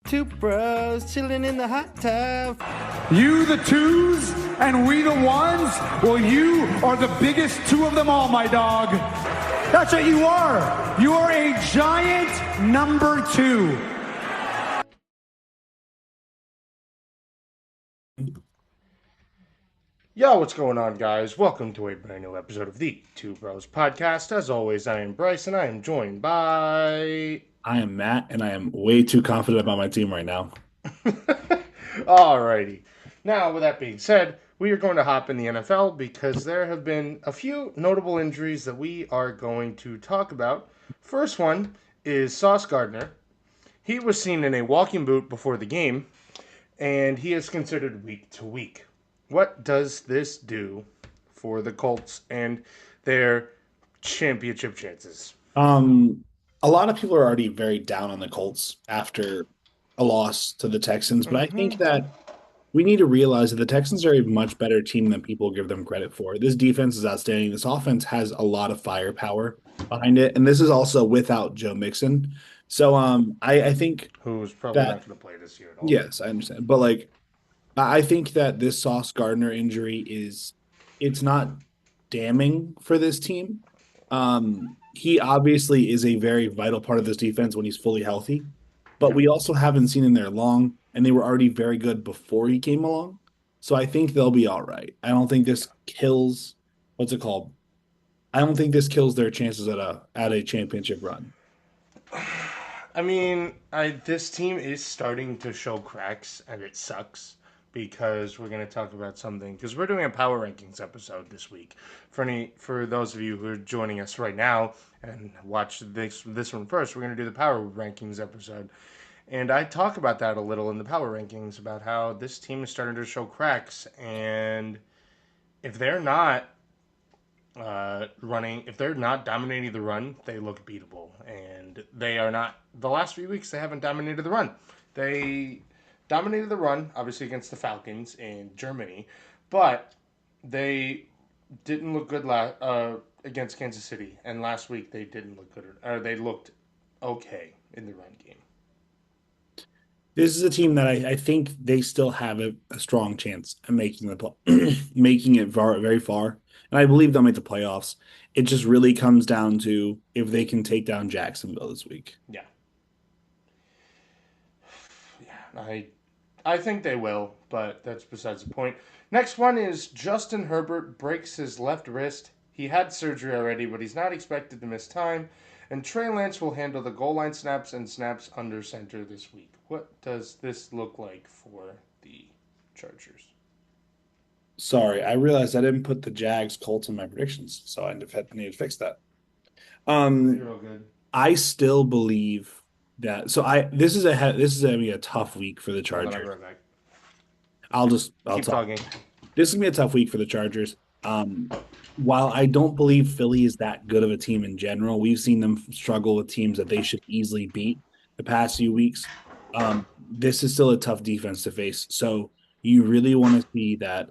Two bros chilling in the hot tub. You the twos and we the ones? Well, you are the biggest two of them all, my dog. That's what you are. You are a giant number two. Yo, what's going on, guys? Welcome to a brand new episode of the Two Bros Podcast. As always, I am Bryce, and I am joined by... I am Matt, and I am way too confident about my team right now. Alrighty. Now, with that being said, we are going to hop in the NFL because there have been a few notable injuries that we are going to talk about. First one is Sauce Gardner. He was seen in a walking boot before the game, and he is considered week to week. What does this do for the Colts and their championship chances? A lot of people are already very down on the Colts after a loss to the Texans, but I think that we need to realize that the Texans are a much better team than people give them credit for. This defense is outstanding. This offense has a lot of firepower behind it, and this is also without Joe Mixon. So I think who's probably that, not going to play this year at all. Yes, I understand. But I think that this Sauce Gardner injury it's not damning for this team. He obviously is a very vital part of this defense when he's fully healthy, but we also haven't seen him there long, and they were already very good before he came along. So I think they'll be all right. I don't think this kills I don't think this kills their chances at a championship run. I mean, this team is starting to show cracks, and it sucks because we're going to talk about something. Because we're doing a power rankings episode this week. For those of you who are joining us right now and watch this one first, we're going to do the power rankings episode. And I talk about that a little in the power rankings about how this team is starting to show cracks. And if they're not if they're not dominating the run, they look beatable. And they are not. The last few weeks, they haven't dominated the run. They dominated the run, obviously, against the Falcons in Germany, but they didn't look good against Kansas City. And last week, they didn't look good. Or they looked okay in the run game. This is a team that I think they still have a strong chance of making making it very far. And I believe they'll make the playoffs. It just really comes down to if they can take down Jacksonville this week. Yeah. I think they will, but that's besides the point. Next one is Justin Herbert breaks his left wrist. He had surgery already, but he's not expected to miss time. And Trey Lance will handle the goal line snaps and snaps under center this week. What does this look like for the Chargers? Sorry, I realized I didn't put the Jags Colts in my predictions, so I need to fix that. You're all good. I still believe that. So this is gonna be a tough week for the Chargers. I'll keep talking. This is gonna be a tough week for the Chargers. While I don't believe Philly is that good of a team in general, we've seen them struggle with teams that they should easily beat the past few weeks. This is still a tough defense to face. So you really want to see that.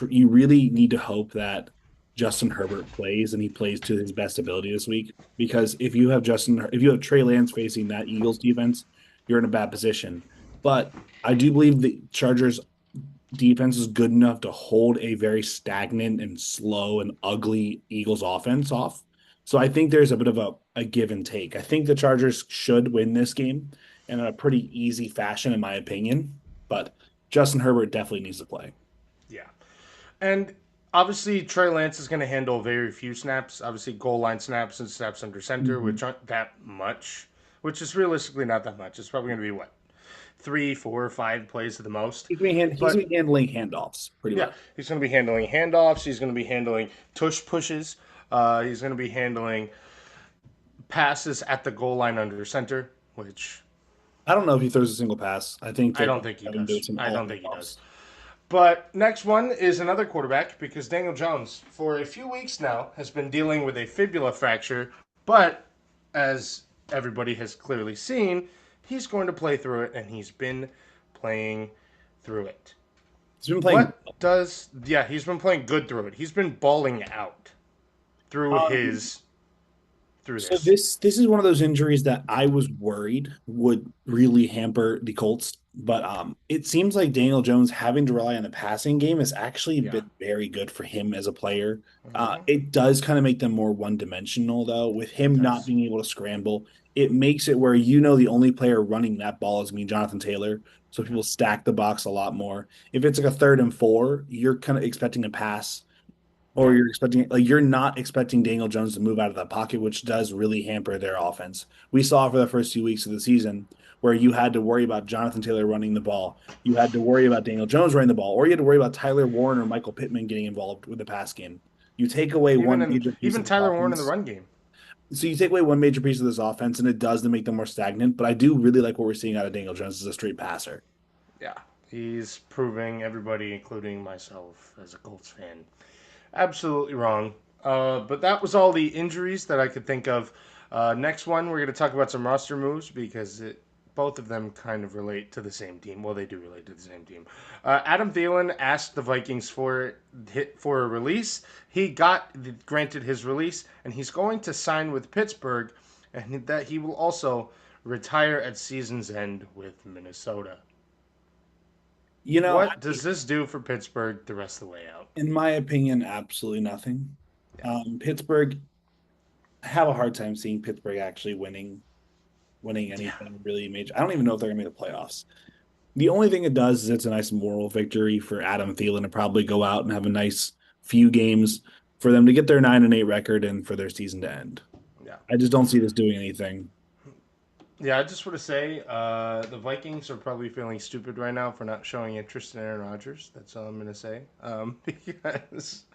You really need to hope that Justin Herbert plays and he plays to his best ability this week. Because if you have Trey Lance facing that Eagles defense, you're in a bad position. But I do believe the Chargers defense is good enough to hold a very stagnant and slow and ugly Eagles offense off. So I think there's a bit of a give and take. I think the Chargers should win this game in a pretty easy fashion, in my opinion. But Justin Herbert definitely needs to play. Yeah. And obviously, Trey Lance is going to handle very few snaps. Obviously, goal line snaps and snaps under center, which aren't that much, which is realistically not that much. It's probably going to be, 3, 4, 5 plays at the most. He's going to be handling handoffs pretty much. He's going to be handling handoffs. He's going to be handling tush pushes. He's going to be handling passes at the goal line under center, which... I don't know if he throws a single pass. I don't think he does. But next one is another quarterback because Daniel Jones, for a few weeks now, has been dealing with a fibula fracture. But as everybody has clearly seen, he's going to play through it, and he's been playing through it. He's been playing. He's been playing good through it. He's been balling out through through So this. this is one of those injuries that I was worried would really hamper the Colts, but it seems like Daniel Jones having to rely on the passing game has actually Yeah. been very good for him as a player. Mhm. It does kind of make them more one-dimensional though, with It him not does. being able to scramble. It makes it where the only player running that ball is me, Jonathan Taylor. So Yeah. people stack the box a lot more. If it's like a 3rd and 4, you're kind of expecting a pass or Yeah. you're not expecting Daniel Jones to move out of the pocket, which does really hamper their offense. We saw for the first 2 weeks of the season where you had to worry about Jonathan Taylor running the ball, you had to worry about Daniel Jones running the ball, or you had to worry about Tyler Warren or Michael Pittman getting involved with the pass game. You take away one major piece Even of this Tyler Warren in the offense. run game. So you take away one major piece of this offense, and it does to make them more stagnant. But I do really like what we're seeing out of Daniel Jones as a straight passer. Yeah. He's proving everybody, including myself as a Colts fan, absolutely wrong. But that was all the injuries that I could think of. Next one, we're going to talk about some roster moves because both of them kind of relate to the same team. Well, they do relate to the same team. Adam Thielen asked the Vikings for a release. He got granted his release, and he's going to sign with Pittsburgh, and that he will also retire at season's end with Minnesota. You know, What does this do for Pittsburgh the rest of the way out? in my opinion, absolutely nothing. Pittsburgh, I have a hard time seeing Pittsburgh actually winning Yeah. anything really major. I don't even know if they're gonna make the playoffs. The only thing it does is it's a nice moral victory for Adam Thielen to probably go out and have a nice few games for them to get their 9-8 record and for their season to end. Yeah. I just don't see this doing anything. Yeah, I just want to say the Vikings are probably feeling stupid right now for not showing interest in Aaron Rodgers. That's all I'm going to say. Because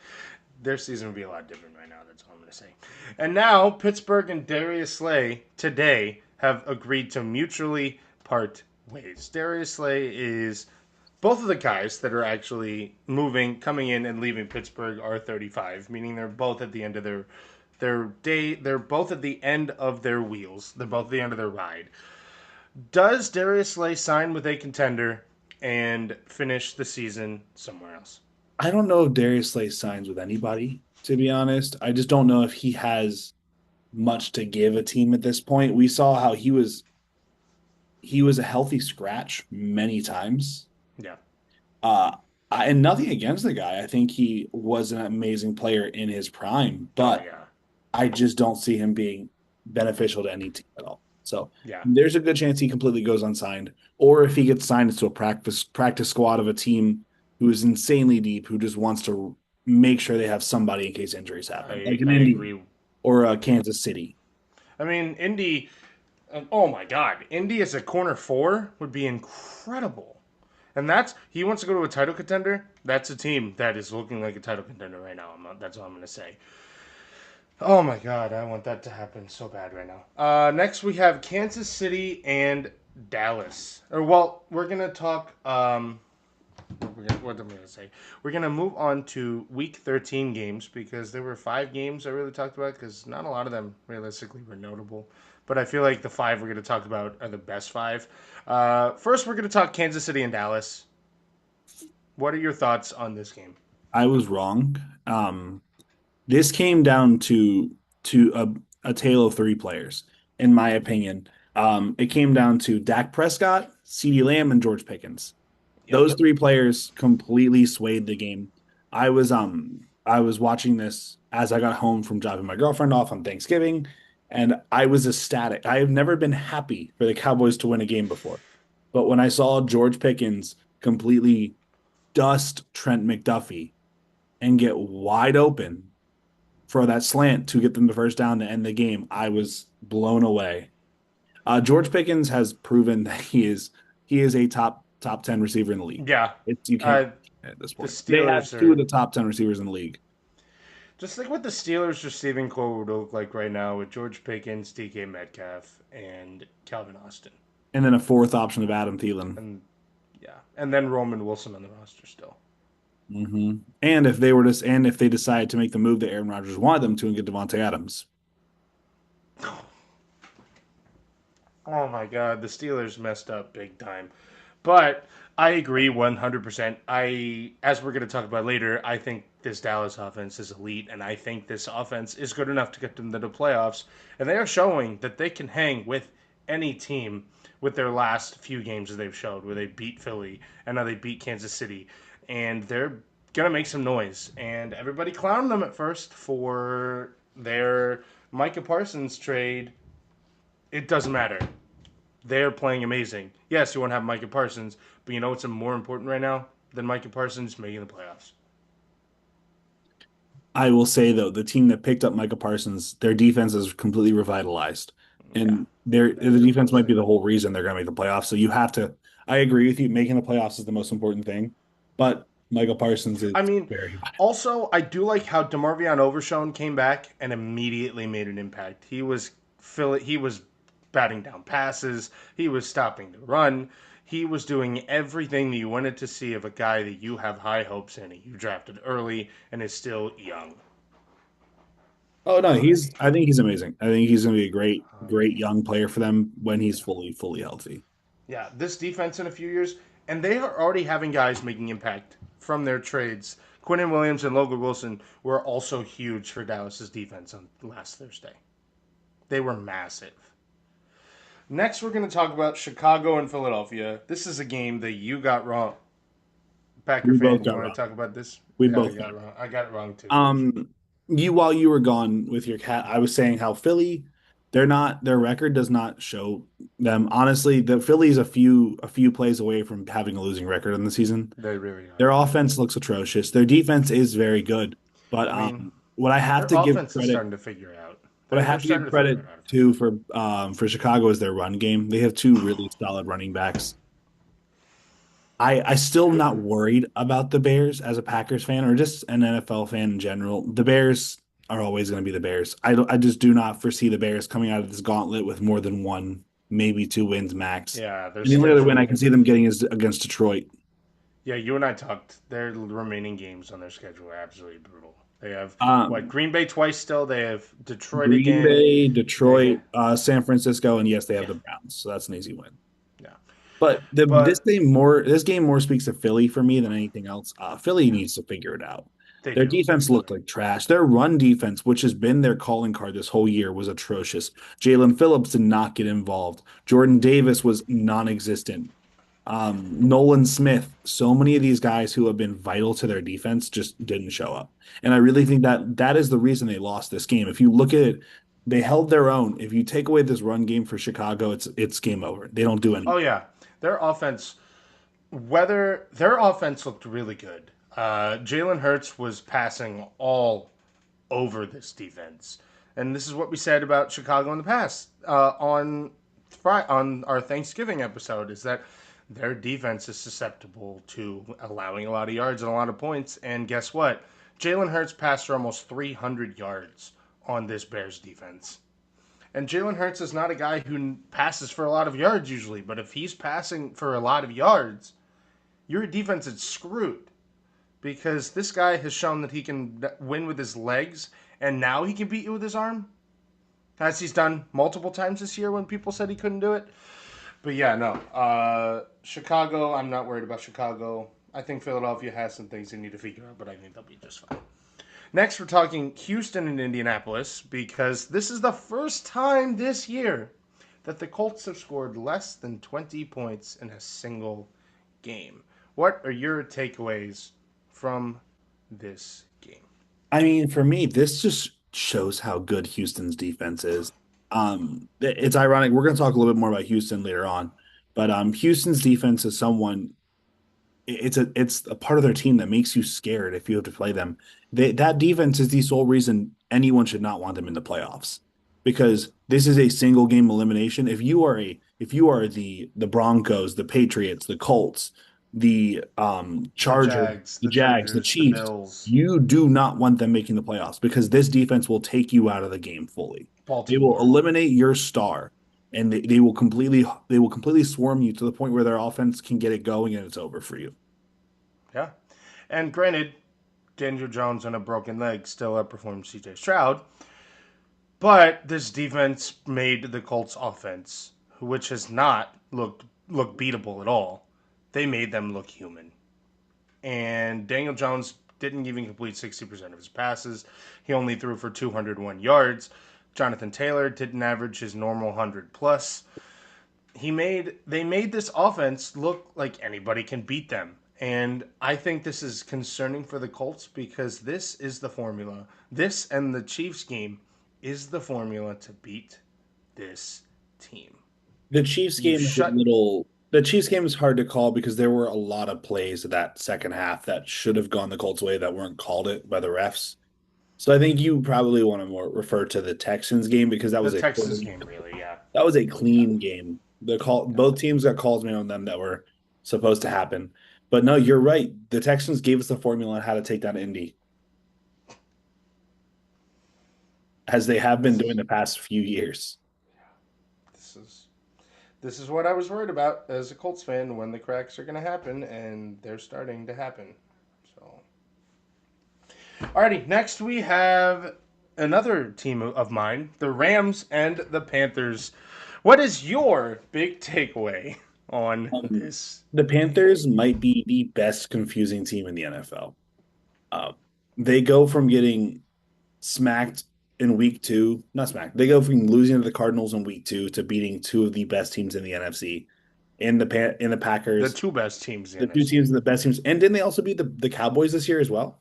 their season would be a lot different right now. That's all I'm going to say. And now Pittsburgh and Darius Slay today have agreed to mutually part ways. Darius Slay is both of the guys that are actually coming in and leaving Pittsburgh are 35, meaning they're both at the end of their day. They're both at the end of their wheels. They're both at the end of their ride. Does Darius Slay sign with a contender and finish the season somewhere else? I don't know if Darius Slay signs with anybody, to be honest. I just don't know if he has much to give a team at this point. We saw how he was a healthy scratch many times. Yeah. And nothing against the guy. I think he was an amazing player in his prime, but Yeah. I just don't see him being beneficial to any team at all. So Yeah. there's a good chance he completely goes unsigned, or if he gets signed into a practice squad of a team who is insanely deep, who just wants to make sure they have somebody in case injuries happen, like an I Indy agree. or a Kansas City. I mean, Indy. Oh my God, Indy as a corner 4 would be incredible. And he wants to go to a title contender. That's a team that is looking like a title contender right now. That's all I'm going to say. Oh my God, I want that to happen so bad right now. Next, we have Kansas City and Dallas. We're going to talk. What am I going to say? We're going to move on to Week 13 games because there were 5 games I really talked about because not a lot of them realistically were notable. But I feel like the 5 we're going to talk about are the best 5. First, we're going to talk Kansas City and Dallas. What are your thoughts on this game? I was wrong. This came down to a tale of 3 players, in my opinion. It came down to Dak Prescott, CeeDee Lamb, and George Pickens. Those 3 players completely swayed the game. I was watching this as I got home from dropping my girlfriend off on Thanksgiving, and I was ecstatic. I have never been happy for the Cowboys to win a game before. But when I saw George Pickens completely dust Trent McDuffie and get wide open for that slant to get them the first down to end the game, I was blown away. George Pickens has proven that he is a top 10 receiver in the league. Yeah. You can't at this point. The They have Steelers 2 of the top 10 receivers in the league. Just think what the Steelers' receiving core would look like right now with George Pickens, DK Metcalf, and Calvin Austin. And then a 4th option of Adam Thielen. And then Roman Wilson on the roster still. Mm-hmm. And if they decide to make the move that Aaron Rodgers wanted them to and get Devontae Adams. Oh my God, the Steelers messed up big time. But I agree 100%. As we're going to talk about later, I think this Dallas offense is elite, and I think this offense is good enough to get them to the playoffs. And they are showing that they can hang with any team with their last few games that they've showed, where they beat Philly and now they beat Kansas City. And they're going to make some noise. And everybody clowned them at first for their Micah Parsons trade. It doesn't matter. They're playing amazing. Yes, you want to have Micah Parsons, but you know what's more important right now than Micah Parsons making the playoffs? I will say though, the team that picked up Micah Parsons, their defense is completely revitalized, and the defense might be the whole reason they're going to make the playoffs. So you have to. I agree with you. Making the playoffs is the most important thing, but Michael Parsons is I mean, very vital. also, I do like how DeMarvion Overshown came back and immediately made an impact. He was batting down passes. He was stopping the run. He was doing everything that you wanted to see of a guy that you have high hopes in. You drafted early and is still young. Oh no, he's. I think he's amazing. I think he's going to be a great young player for them when he's fully healthy. Yeah, this defense in a few years, and they are already having guys making impact from their trades. Quinnen Williams and Logan Wilson were also huge for Dallas's defense on last Thursday. They were massive. Next, we're going to talk about Chicago and Philadelphia. This is a game that you got wrong. Packer We fan, both you got want wrong. to talk about this? We Yeah, both I got got it wrong. wrong. I got it wrong too. You while you were gone with your cat, I was saying how Philly, their record does not show them. Honestly, the Philly's a few plays away from having a losing record in the season. They really are. Their offense looks atrocious. Their defense is very good, but I mean, what I have their to give offense is credit, starting to figure out. what I They're have to starting give to figure credit it out. to for Chicago is their run game. They have two really solid running backs. I still not worried about the Bears as a Packers fan or just an NFL fan in general. The Bears are always going to be the Bears. I just do not foresee the Bears coming out of this gauntlet with more than one, maybe two wins max. Yeah, their And the only other win I schedule. can see them getting is against Detroit. Yeah, you and I talked. Their remaining games on their schedule are absolutely brutal. They have Um, Green Bay twice still. They have Detroit Green again. Bay, They Detroit, have, San Francisco, and yes, they have yeah, the Browns, so that's an easy win. yeah. But But this game more speaks to Philly for me than anything else. Philly needs to figure it out. they Their do. They defense do. looked like trash. Their run defense, which has been their calling card this whole year, was atrocious. Jalen Phillips did not get involved. Jordan Davis was non-existent. Nolan Smith, so many of these guys who have been vital to their defense just didn't show up. And I really think that that is the reason they lost this game. If you look at it, they held their own. If you take away this run game for Chicago, it's game over. They don't do anything. Oh yeah, their offense. Whether their offense looked really good. Jalen Hurts was passing all over this defense, and this is what we said about Chicago in the past on our Thanksgiving episode. Is that their defense is susceptible to allowing a lot of yards and a lot of points. And guess what? Jalen Hurts passed for almost 300 yards on this Bears defense. And Jalen Hurts is not a guy who passes for a lot of yards usually, but if he's passing for a lot of yards, your defense is screwed because this guy has shown that he can win with his legs, and now he can beat you with his arm, as he's done multiple times this year when people said he couldn't do it. But yeah, no. Chicago, I'm not worried about Chicago. I think Philadelphia has some things they need to figure out, but I think they'll be just fine. Next, we're talking Houston and Indianapolis because this is the first time this year that the Colts have scored less than 20 points in a single game. What are your takeaways from this game? I mean, for me, this just shows how good Houston's defense is. It's ironic. We're going to talk a little bit more about Houston later on, but Houston's defense is someone. It's a part of their team that makes you scared if you have to play them. That defense is the sole reason anyone should not want them in the playoffs because this is a single game elimination. If you are the Broncos, the Patriots, the Colts, the The Chargers, Jags, the the Jags, the Chargers, the Chiefs, Bills, you do not want them making the playoffs because this defense will take you out of the game fully. They will Baltimore. eliminate your star and they will completely swarm you to the point where their offense can get it going and it's over for you. Yeah. And granted, Daniel Jones on a broken leg still outperformed CJ Stroud, but this defense made the Colts offense, which has not looked beatable at all, they made them look human. And Daniel Jones didn't even complete 60% of his passes. He only threw for 201 yards. Jonathan Taylor didn't average his normal 100 plus. They made this offense look like anybody can beat them. And I think this is concerning for the Colts because this is the formula. This and the Chiefs game is the formula to beat this team. The Chiefs You game is shut the Chiefs game is hard to call because there were a lot of plays of that second half that should have gone the Colts' way that weren't called it by the refs. So I think you probably want to more refer to the Texans game because the Texas game, really, yeah. that was a clean game. Both teams got calls made on them that were supposed to happen. But no, you're right. The Texans gave us the formula on how to take down Indy, as they have been doing the past few years. This is this is what I was worried about as a Colts fan when the cracks are going to happen, and they're starting to happen. So, alrighty, next we have another team of mine, the Rams and the Panthers. What is your big takeaway on this? The Panthers might be the best confusing team in the NFL. They go from getting smacked in week two, not smacked. They go from losing to the Cardinals in week two to beating two of the best teams in the NFC, in the Packers, The two best teams in the two teams and the best teams. And didn't they also beat the Cowboys this year as well?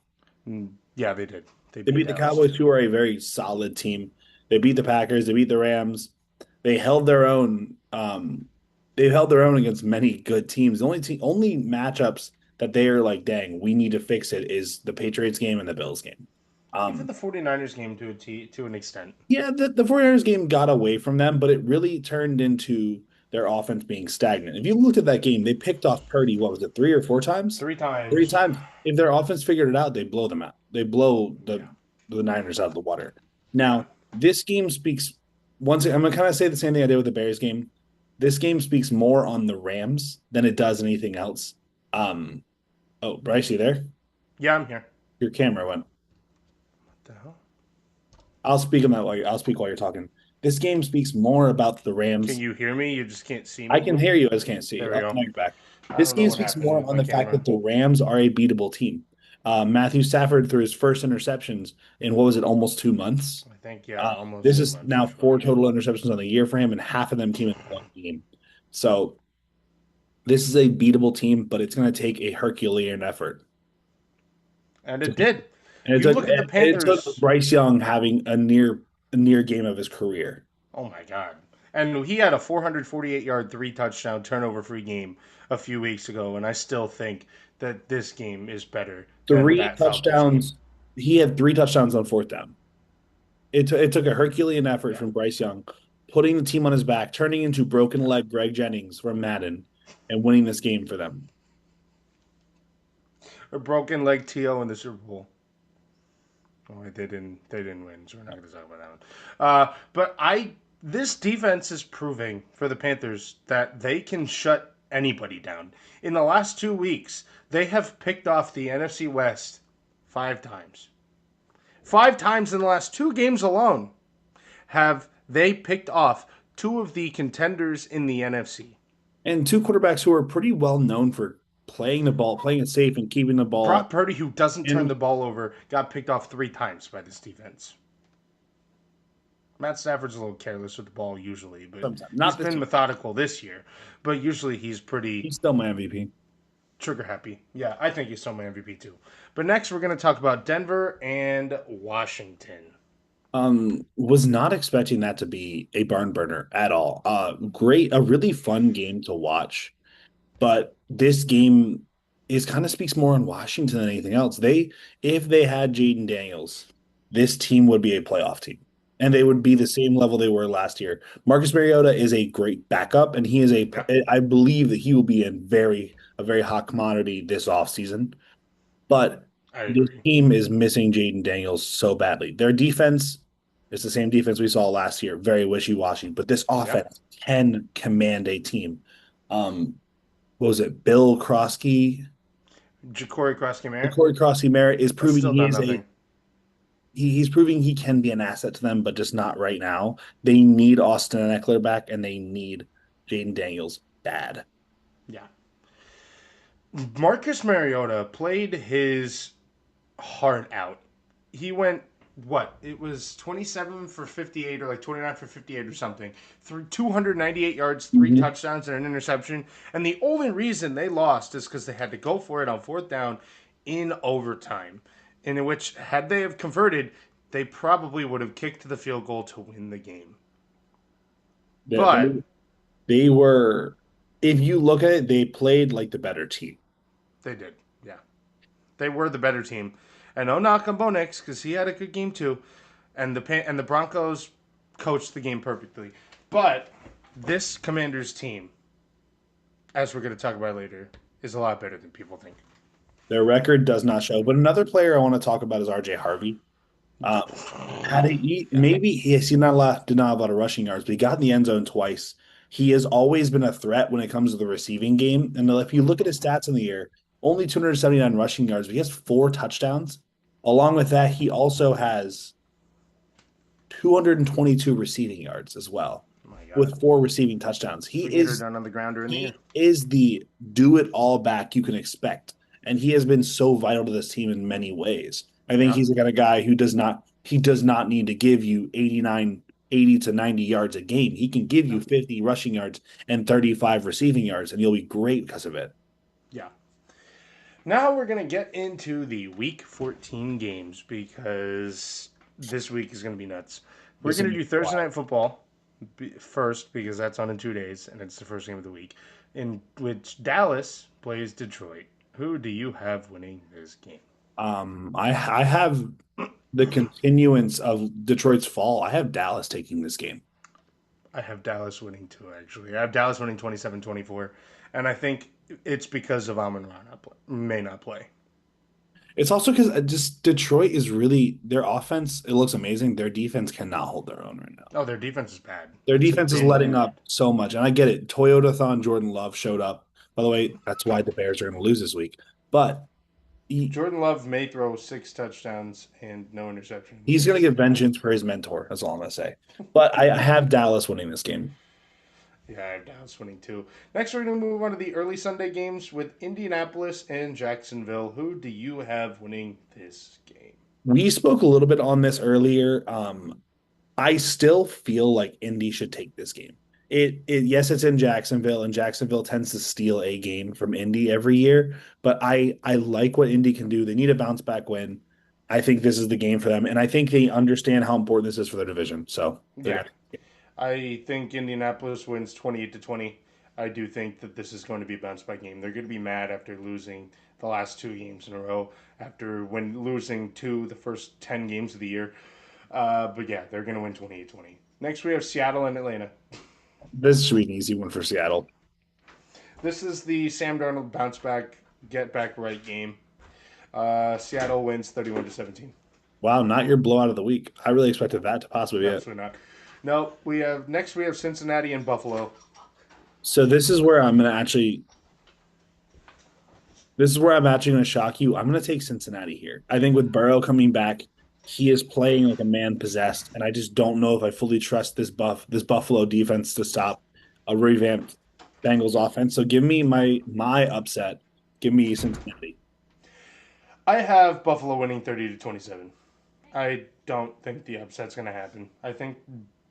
Yeah, they did. They beat the Dallas. Cowboys, who are a very solid team. They beat the Packers. They beat the Rams. They held their own. They've held their own against many good teams. The only matchups that they are like, dang, we need to fix it is the Patriots game and the Bills game. Even the 49ers game to an extent. Yeah, the 49ers game got away from them, but it really turned into their offense being stagnant. If you looked at that game, they picked off Purdy, what was it, 3 or 4 times? 3 times. 3 times. If their offense figured it out, they blow them out. They blow the Niners out of the water. Now, this game speaks once I'm gonna kind of say the same thing I did with the Bears game. This game speaks more on the Rams than it does anything else. Oh, Bryce, you there? Yeah, I'm here. Your camera went. What the hell? I'll speak while you're talking. This game speaks more about the Rams. Can you hear me? You just can't see me. I can hear you, I just can't see you. There we go. Now you're back. I This don't know game what speaks happened more with on my the fact camera. that the Rams are a beatable team. Matthew Stafford threw his first interceptions in what was it, almost 2 months? I think, yeah, almost. This 2 is months now before. 4 total interceptions on the year for him, and half of them came in one game. So this is a beatable team, but it's going to take a Herculean effort. And it did. And it You took, look at the it Panthers. took Bryce Young having a near game of his career. Oh my God! And he had a 448-yard, 3-touchdown, turnover-free game a few weeks ago, and I still think that this game is better. Than Three that Falcons game. touchdowns. He had 3 touchdowns on 4th down. It took a Herculean effort from Bryce Young, putting the team on his back, turning into broken leg Greg Jennings from Madden, and winning this game for them. A broken leg T.O. in the Super Bowl. Oh, they didn't win, so we're not going to talk about that one. But this defense is proving for the Panthers that they can shut anybody down. In the last 2 weeks, they have picked off the NFC West 5 times. 5 times in the last 2 games alone have they picked off 2 of the contenders in the NFC. And 2 quarterbacks who are pretty well known for playing the ball, playing it safe, and keeping the ball. Brock Purdy, who doesn't turn the ball over, got picked off 3 times by this defense. Matt Stafford's a little careless with the ball usually, but Sometimes. he's been methodical this year. But usually he's pretty He's still my MVP. trigger happy. Yeah, I think he's still my MVP too. But next we're going to talk about Denver and Washington. Was not expecting that to be a barn burner at all. A really fun game to watch. But this game kind of speaks more on Washington than anything else. If they had Jaden Daniels, this team would be a playoff team. And they would be the same level they were last year. Marcus Mariota is a great backup, and I believe that he will be a very hot commodity this offseason. But this team is missing Jaden Daniels so badly. Their defense is the same defense we saw last year, very wishy-washy. But this offense can command a team. What was it? Bill Krosky? Ja'Cory Krosky-Merritt. Corey Krosky-Merritt is proving Still he done is nothing. he's proving he can be an asset to them, but just not right now. They need Austin Eckler back, and they need Jaden Daniels bad. Yeah. Marcus Mariota played his heart out. He went what? It was 27 for 58 or like 29 for 58 or something. Through 298 yards, 3 Mhm. touchdowns and an interception. And the only reason they lost is cuz they had to go for it on fourth down in overtime. In which had they have converted, they probably would have kicked the field goal to win the game. They, But they, they were, if you look at it, they played like the better team. they did. Yeah. They were the better team. And no knock on Bo Nix because he had a good game too, and the Broncos coached the game perfectly. But this Commanders team, as we're going to talk about later, is a lot better than people think. Their record does not show. But another player I want to talk about is RJ Harvey. Um, had he maybe he not a lot, did not have a lot of rushing yards, but he got in the end zone twice. He has always been a threat when it comes to the receiving game. And if you look at his stats in the year, only 279 rushing yards, but he has 4 touchdowns. Along with that, he also has 222 receiving yards as well, Oh my God, with 4 receiving touchdowns. we get her done on the ground during the year. He is the do it all back you can expect. And he has been so vital to this team in many ways. I think Yeah. he's the kind of guy who does not need to give you 80 to 90 yards a game. He can give you 50 rushing yards and 35 receiving yards, and you'll be great because of it. Yeah. Now we're going to get into the Week 14 games because this week is going to be nuts. We're This going will to be do Thursday wild. Night Football first because that's on in 2 days and it's the first game of the week, in which Dallas plays Detroit. Who do you have winning this game? I have the continuance of Detroit's fall. I have Dallas taking this game. I have Dallas winning too, actually. I have Dallas winning 27-24, and I think it's because of Amon-Ra may not play. It's also because just Detroit is really their offense. It looks amazing. Their defense cannot hold their own right now. Oh, their defense is bad. Their It's defense is been letting bad. up so much, and I get it. Toyota Thon Jordan Love showed up. By the way, that's why the Bears are going to lose this week. But Jordan Love may throw 6 touchdowns and no he's interceptions. going to get vengeance for his mentor. That's all I'm going to say. But I have Dallas winning this game. Yeah, I have Dallas winning too. Next, we're going to move on to the early Sunday games with Indianapolis and Jacksonville. Who do you have winning this game? We spoke a little bit on this earlier. I still feel like Indy should take this game. Yes, it's in Jacksonville, and Jacksonville tends to steal a game from Indy every year. But I like what Indy can do. They need a bounce back win. I think this is the game for them, and I think they understand how important this is for their division. So Yeah, I think Indianapolis wins 28-20. I do think that this is going to be a bounce back game. They're going to be mad after losing the last 2 games in a row, after when losing the first 10 games of the year. But yeah, they're going to win 28-20. Next, we have Seattle and Atlanta. this should be an easy one for Seattle. This is the Sam Darnold bounce back, get back right game. Seattle wins 31-17. Wow, not your blowout of the week. I really expected that to possibly be it. Absolutely not. No, we have Cincinnati and Buffalo. So this is where I'm actually going to shock you. I'm going to take Cincinnati here. I think with Burrow coming back, he is playing like a man possessed, and I just don't know if I fully trust this Buffalo defense to stop a revamped Bengals offense. So give me my upset. Give me Cincinnati. I have Buffalo winning 30-27. I don't think the upset's going to happen. I think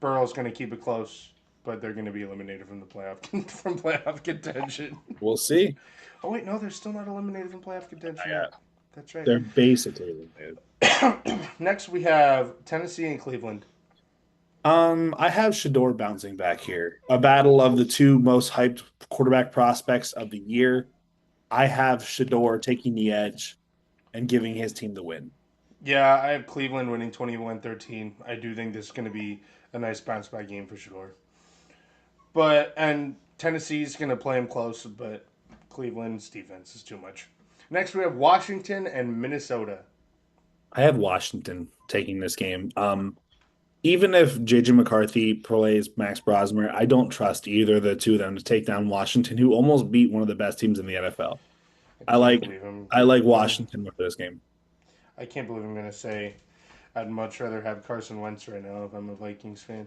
Burrow's going to keep it close, but they're going to be eliminated from the playoff contention. We'll see. Oh wait, no, they're still not eliminated from playoff contention. Yeah. Yet. That's right. They're basically eliminated. Next, we have Tennessee and Cleveland. I have Shador bouncing back here. A battle of the two most hyped quarterback prospects of the year. I have Shador taking the edge and giving his team the win. Yeah, I have Cleveland winning 21-13. I do think this is going to be a nice bounce back game for sure. And Tennessee's going to play them close, but Cleveland's defense is too much. Next, we have Washington and Minnesota. I have Washington taking this game. Even if JJ McCarthy plays Max Brosmer, I don't trust either of the two of them to take down Washington, who almost beat one of the best teams in the NFL. I like Washington with this game. I can't believe I'm going to say I'd much rather have Carson Wentz right now if I'm a Vikings fan.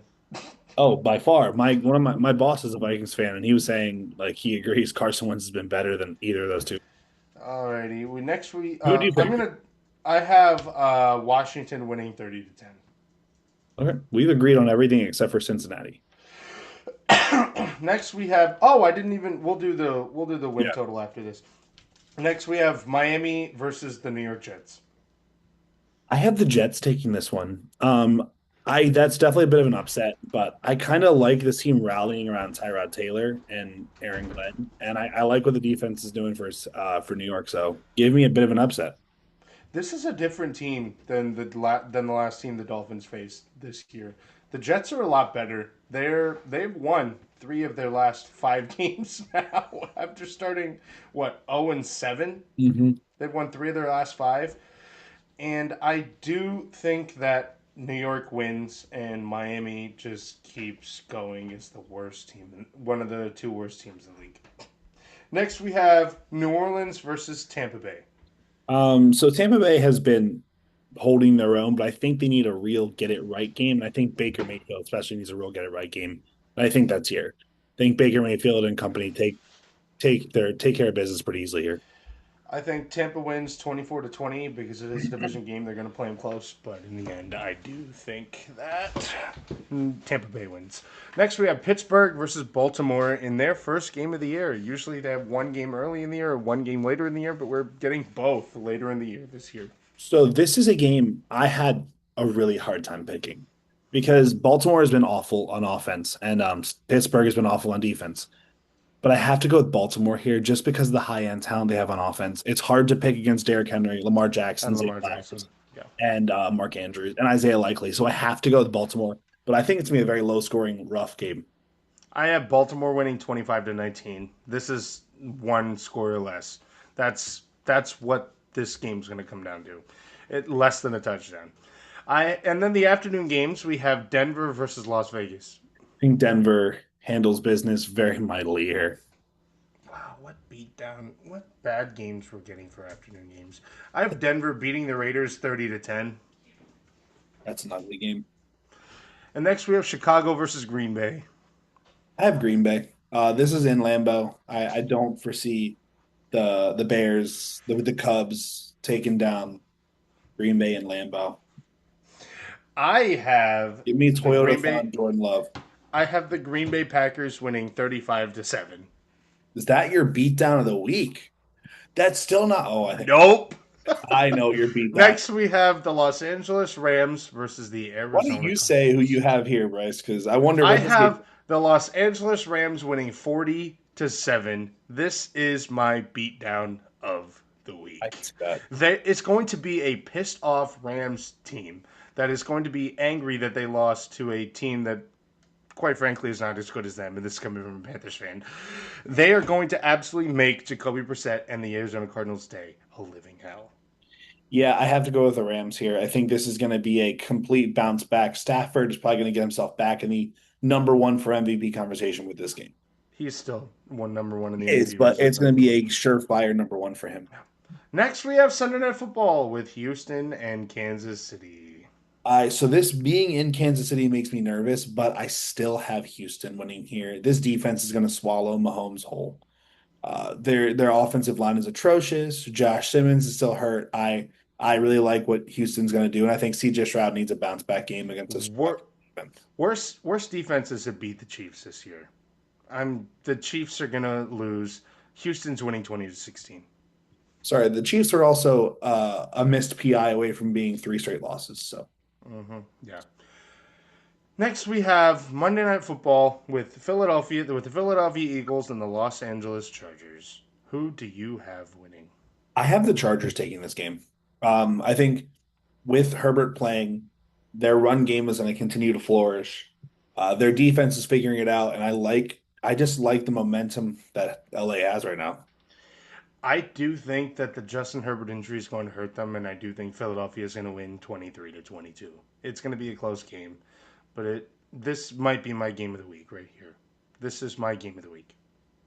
Oh, by far. One of my boss is a Vikings fan, and he was saying like he agrees Carson Wentz has been better than either of those two. Alrighty. Who do you pick? I have Washington winning 30-10. Okay, we've agreed on everything except for Cincinnati. Next we have we'll do the win Yeah, total after this. Next we have Miami versus the New York Jets. I have the Jets taking this one. I that's definitely a bit of an upset, but I kind of like this team rallying around Tyrod Taylor and Aaron Glenn, and I like what the defense is doing for New York. So give me a bit of an upset. This is a different team than the last team the Dolphins faced this year. The Jets are a lot better. They've won 3 of their last 5 games now after starting 0-7. Hmm. They've won 3 of their last 5, and I do think that New York wins and Miami just keeps going as the worst team, one of the 2 worst teams in the league. Next we have New Orleans versus Tampa Bay. So Tampa Bay has been holding their own, but I think they need a real get it right game. And I think Baker Mayfield especially needs a real get it right game. And I think that's here. I think Baker Mayfield and company take care of business pretty easily here. I think Tampa wins 24-20 because it is a division game. They're going to play them close, but in the end, I do think that Tampa Bay wins. Next, we have Pittsburgh versus Baltimore in their first game of the year. Usually, they have one game early in the year or one game later in the year, but we're getting both later in the year this year. So this is a game I had a really hard time picking because Baltimore has been awful on offense and Pittsburgh has been awful on defense. But I have to go with Baltimore here just because of the high end talent they have on offense. It's hard to pick against Derrick Henry, Lamar Jackson, And Zay Lamar Jackson. Flowers, Yeah. and Mark Andrews and Isaiah Likely. So I have to go with Baltimore. But I think it's gonna be a very low scoring, rough game. I have Baltimore winning 25-19. This is one score or less. That's what this game's going to come down to. Less than a touchdown. And then the afternoon games, we have Denver versus Las Vegas. I think Denver handles business very mightily here. Wow, what beatdown. What bad games we're getting for afternoon games. I have Denver beating the Raiders 30-10. That's an ugly game. And next we have Chicago versus Green Bay. I have Green Bay. This is in Lambeau. I don't foresee the Bears, the Cubs taking down Green Bay and Lambeau. I have Give me the Toyota Green Bay fan Jordan Love. I have the Green Bay Packers winning 35-7. Is that your beatdown of the week? That's still not. Oh, I think Nope. I know your beatdown. Next, we have the Los Angeles Rams versus the Why Arizona don't you Cardinals. say who you have here, Bryce? Because I wonder. I What this have the Los Angeles Rams winning 40-7. This is my beatdown of the week. I can see that. It's going to be a pissed off Rams team that is going to be angry that they lost to a team that, quite frankly, is not as good as them. And this is coming from a Panthers fan. They are going to absolutely make Jacoby Brissett and the Arizona Cardinals day a living hell. Yeah, I have to go with the Rams here. I think this is going to be a complete bounce back. Stafford is probably going to get himself back in the number one for MVP conversation with this game. He's still number one in the Is, MVP but it's race. going to be a surefire number one for him. Next, we have Sunday Night Football with Houston and Kansas City. So this being in Kansas City makes me nervous, but I still have Houston winning here. This defense is going to swallow Mahomes whole. Their offensive line is atrocious. Josh Simmons is still hurt. I really like what Houston's going to do, and I think CJ Stroud needs a bounce back game against this defense. Worst defenses have beat the Chiefs this year. The Chiefs are going to lose. Houston's winning 20-16. Sorry, the Chiefs are also a missed PI away from being 3 straight losses. So Yeah. Next, we have Monday Night Football with the Philadelphia Eagles and the Los Angeles Chargers. Who do you have winning? I have the Chargers taking this game. I think with Herbert playing, their run game is going to continue to flourish. Their defense is figuring it out, and I just like the momentum that LA has right now. I do think that the Justin Herbert injury is going to hurt them, and I do think Philadelphia is going to win 23-22. It's going to be a close game, but this might be my game of the week right here. This is my game of the week.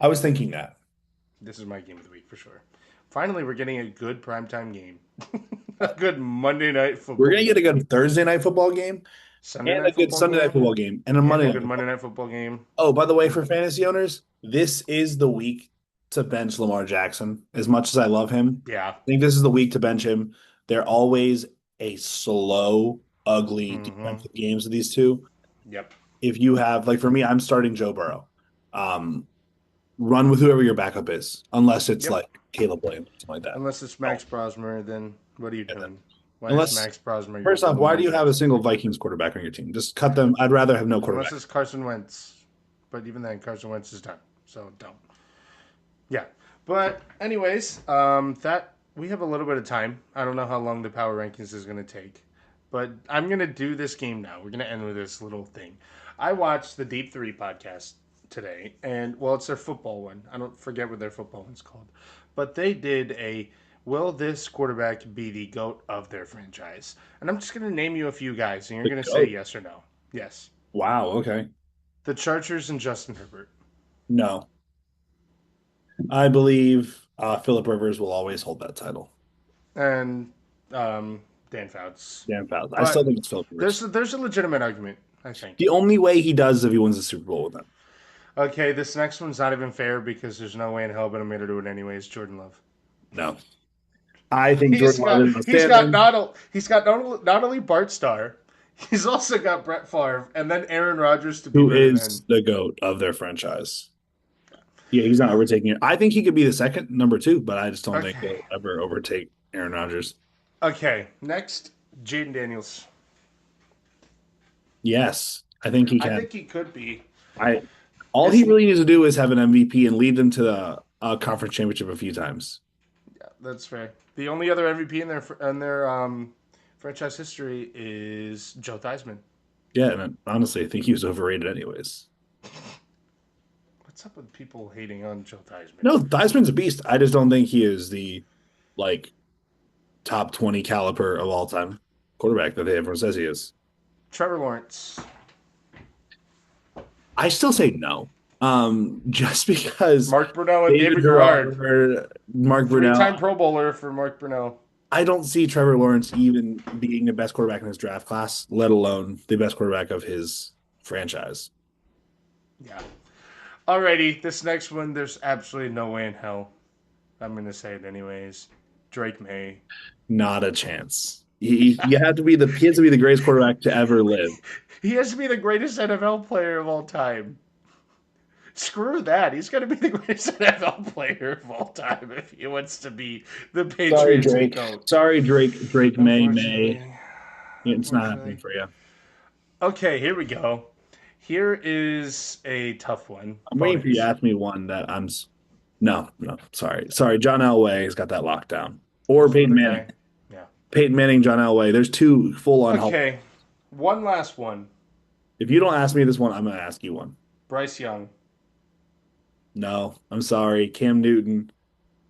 I was thinking that. This is my game of the week for sure. Finally, we're getting a good primetime game. A good Monday night football. We're going to get a good Thursday night football game and a good Sunday night football game and a Monday night good football. Monday night football game. Oh, by the way, for fantasy owners, this is the week to bench Lamar Jackson. As much as I love him, Yeah. I think this is the week to bench him. They're always a slow, ugly defensive games of these two. Yep. If you have, like for me, I'm starting Joe Burrow. Run with whoever your backup is, unless it's Yep. like Caleb Williams, something like that. Unless it's Max Brosmer, then what are you doing? Why Unless- is Max Brosmer? First off, why do you have a single Vikings quarterback on your team? Just cut them. I'd rather have no quarterback. Unless it's Carson Wentz. But even then, Carson Wentz is done. So don't. Yeah. But anyways, that we have a little bit of time. I don't know how long the power rankings is going to take. But I'm going to do this game now. We're going to end with this little thing. I watched the Deep 3 podcast today. And, well, it's their football one. I don't forget what their football one's called. But they did a, will this quarterback be the GOAT of their franchise? And I'm just going to name you a few guys. And you're going to say yes or no. Yes. Wow. Okay. The Chargers and Justin Herbert. No. I believe Philip Rivers will always hold that title. And Dan Fouts. Dan Fouts. I But still think it's Philip Rivers. There's a legitimate argument, I think. The only way he does is if he wins the Super Bowl with them. Okay, this next one's not even fair because there's no way in hell but I'm going to do it anyways. Jordan Love. No. I think He's Jordan got, Love he's got not only Bart Starr, he's also got Brett Favre and then Aaron Rodgers to be who better is than. the GOAT of their franchise. Yeah, he's not overtaking it. I think he could be the second, number 2, but I just don't think he'll ever overtake Aaron Rodgers. Okay, next, Jaden Daniels. Yes, I think he can. I think he could be. All he really needs to do is have an MVP and lead them to the conference championship a few times. Yeah, that's fair. The only other MVP in their franchise history is Joe Theismann. Yeah, and honestly, I think he was overrated anyways. What's up with people hating on Joe Theismann? No, Theismann's a beast. I just don't think he is the top 20 caliber of all time quarterback that everyone says he is. Trevor Lawrence. I still say no. Just because Mark Brunell and David Garrard. Mark Brunell. 3-time Pro Bowler for Mark Brunell. I don't see Trevor Lawrence even being the best quarterback in his draft class, let alone the best quarterback of his franchise. Yeah. Alrighty, this next one, there's absolutely no way in hell. I'm going to say it anyways. Drake May. Not a chance. You have to be he has to be the greatest quarterback to ever live. He has to be the greatest NFL player of all time. Screw that. He's going to be the greatest NFL player of all time if he wants to be the Patriots. Sorry, Drake. Drake May. It's not happening for you. Okay, here we go. Here is a tough one. I'm waiting for you to ask me one that I'm. No, sorry. John Elway has got that locked down. Or Peyton Manning. Yeah. Peyton Manning, John Elway. There's 2 full-on. Okay, one last one. If you don't ask me this one, I'm going to ask you one. Bryce Young. No, I'm sorry. Cam Newton.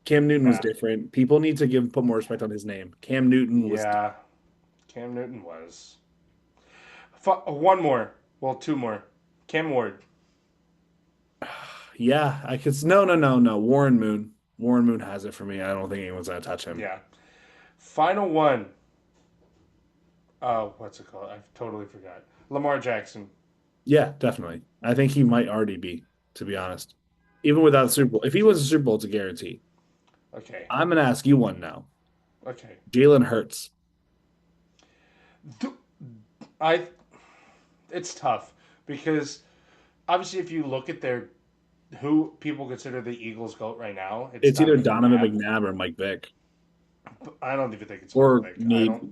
Cam Newton was different. People need to put more respect on his name. Cam Newton was. Yeah, Cam Newton was. One more. Well, 2 more. Cam Ward. Yeah, I could. No. Warren Moon. Warren Moon has it for me. I don't think anyone's going to touch him. Yeah. Final one. Oh, what's it called? I totally forgot. Lamar Jackson. Yeah, definitely. I think he might already be, to be honest. Even without the Super Bowl. If he wins the Super Bowl, it's a guarantee. Okay. I'm going to ask you one now. Okay. Jalen Hurts. It's tough because obviously if you look at who people consider the Eagles GOAT right now, it's either Donovan McNabb or Mike Vick. I don't even think it's or Vick.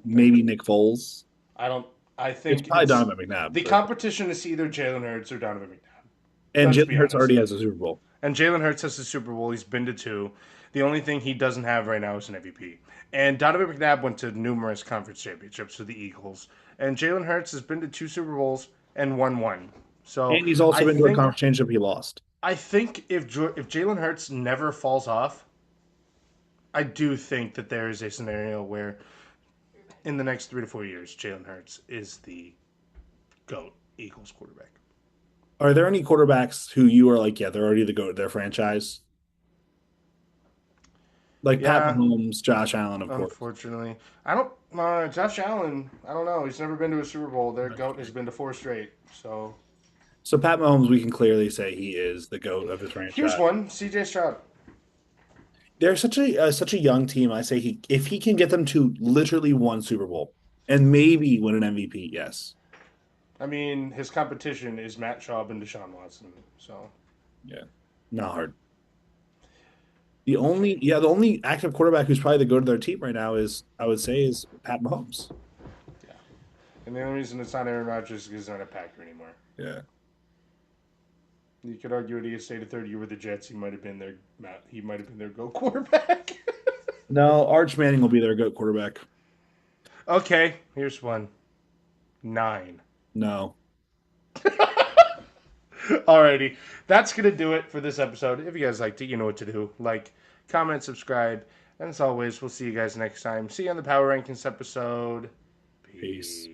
maybe Nick Foles. I think it's probably Donovan McNabb. The competition is either Jalen Hurts or Donovan McNabb. And Jalen Hurts already has a Super Bowl. And Jalen Hurts has the Super Bowl. He's been to 2. The only thing he doesn't have right now is an MVP. And Donovan McNabb went to numerous conference championships with the Eagles. And Jalen Hurts has been to 2 Super Bowls and won 1. And he's also been to a conference championship he lost. I think if Jalen Hurts never falls off, I do think that there is a scenario where in the next 3 to 4 years, Jalen Hurts is the GOAT Eagles quarterback. Are there any quarterbacks who you are like, yeah, they're already the GOAT of their franchise? Like Pat Mahomes, Josh Allen, of course. Unfortunately. Josh Allen, I don't know. He's never been to a Super Bowl. Their GOAT has been to 4 straight. So Pat Mahomes, we can clearly say he is the GOAT of his franchise. Here's one, CJ Stroud. They're such a young team. I say if he can get them to literally one Super Bowl and maybe win an MVP, yes. I mean, his competition is Matt Schaub and Deshaun Watson. So Yeah. Not hard. The only active quarterback who's probably the go to their team right now is I would say is Pat Mahomes. yeah, and the only reason it's not Aaron Rodgers is because he's not a Packer anymore. Yeah. You could argue that he stayed a third year with the Jets. He might have been their go quarterback. No, Arch Manning will be their GOAT quarterback. Okay, here's one. 9. No. Alrighty, that's gonna do it for this episode. If you guys liked it, you know what to do. Like, comment, subscribe, and as always, we'll see you guys next time. See you on the Power Rankings episode. Peace.